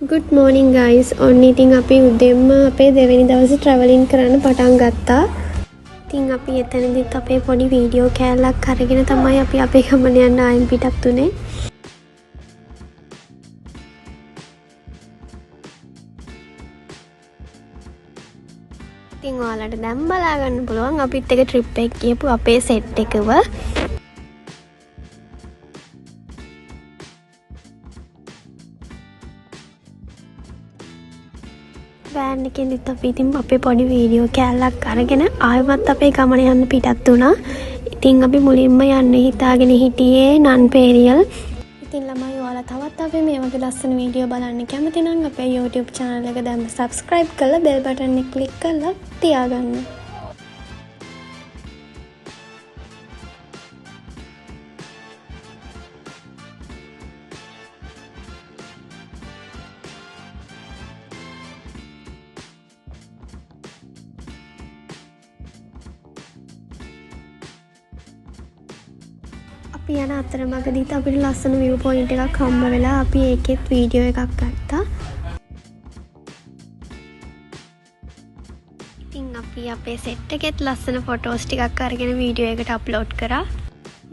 Good morning guys. ඔන්න ඉතින් අපි උදෙන්ම අපේ දෙවෙනි දවසේ traveling කරන්න පටන් ගත්තා. ඉතින් අපි එතනදිත් අපේ පොඩි වීඩියෝ කෑල්ලක් අරගෙන තමයි අපි අපේ ගමන යන්න ආයෙත් පිටත් උනේ. ඉතින් ඔයාලට දැන් බලා ගන්න පුළුවන් අපිත් එක trip එක ගියපු අපේ set එකව. වෑන් එකෙන්දිත් අපි ඉතින් අපේ පොඩි වීඩියෝ කෑල්ලක් අරගෙන ආයෙමත් අපේ ගමන යන්න පිටත් වුණා. ඉතින් අපි මුලින්ම යන්න හිතාගෙන හිටියේ නන්පේරියල්. ඉතින් ළමයි ඔයාලා තවත් අපේ මේ වගේ ලස්සන වීඩියෝ බලන්න කැමති නම් අපේ YouTube channel එක දැම්ම subscribe කරලා bell button එක click කරලා තියාගන්න. අපි යන අතරමඟදීත් අපිට ලස්සන view point එකක් හම්බ වෙලා අපි ඒකෙත් වීඩියෝ එකක් ගත්තා. ඉතින් අපි අපේ සෙට් එකෙත් ලස්සන ෆොටෝස් ටිකක් අරගෙන වීඩියෝ එකට අප්ලෝඩ් කරා.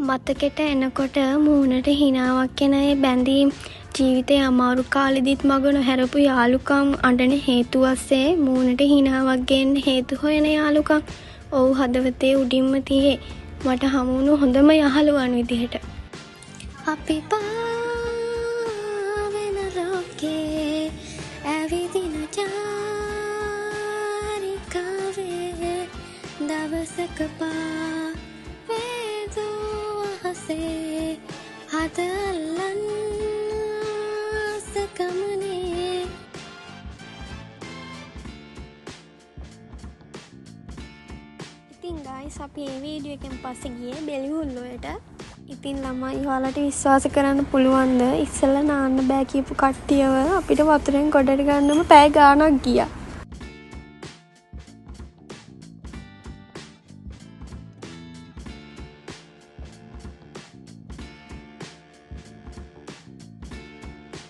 මතකෙට එනකොට මූණට හිනාවක් එන ඒ බැඳීම් ජීවිතේ අමාරු කාලෙදිත් මග නොහැරපු යාළුකම් අඬන හේතු වස්සේ මූණට හිනාවක් ගේන්න හේතු හොයන යාළුකම් ඔව් හදවතේ උඩින්ම තියේ මට හමුණු හොඳම යහළුවන් විදිහට. අපි පාවෙන ලෝකේ ඇවිදින චාරිකාවේ දවසක පාවේදෝ අහසේ හදල්ලන් සකමනේ. ඉතින් guys අපි මේ වීඩියෝ එකෙන් පස්සේ ගියේ බෙලිහුල්ලොයට. ඉතින් ළමයි ඔයාලට විශ්වාස කරන්න පුළුවන්ද ඉස්සෙල්ලා නාන්න බෑ කියපු කට්ටියව අපිට වතුරෙන් ගොඩට ගන්නම පැය ගාණක් ගියා.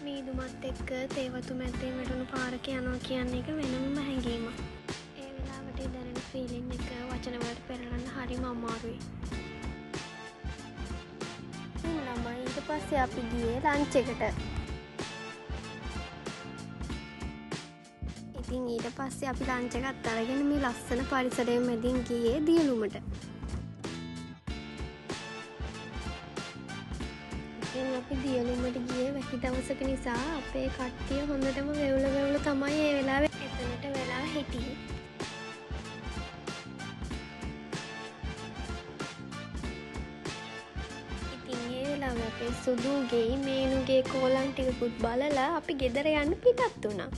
මීදුමත් එක්ක තේවතු මැද්දේ වැටුණු පාරක යනවා කියන්නේ එක වෙනම හැඟීමක්. ඒ වෙලාවට දැනෙන ෆීලිං එක වචන වලට පෙරලන්න හරිම අමාරුයි. ළමයි ඊට පස්සේ අපි ගියේ ලන්ච් එකට. ඉතින් ඊට පස්සේ අපි ලන්ච් එකත් අරගෙන මේ ලස්සන පරිසරයේ මැදින් ගියේ දියලුමට. ඉතින් අපි දියලුමට ගියේ වැහි දවසක නිසා අපේ කට්ටිය හොඳටම වෙවුල තමයි ඒ වෙලාවේ එතනට වෙලා හිටියේ. අපේ සුදුගේ මේනුගේ කෝලන් ටිකකුත් බලලා අපි ගෙදර යන්න පිටත් වුණා.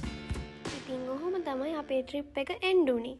ඉතින් ඔහොම තමයි අපේ ට්‍රිප් එක එන්ඩ් වුණේ.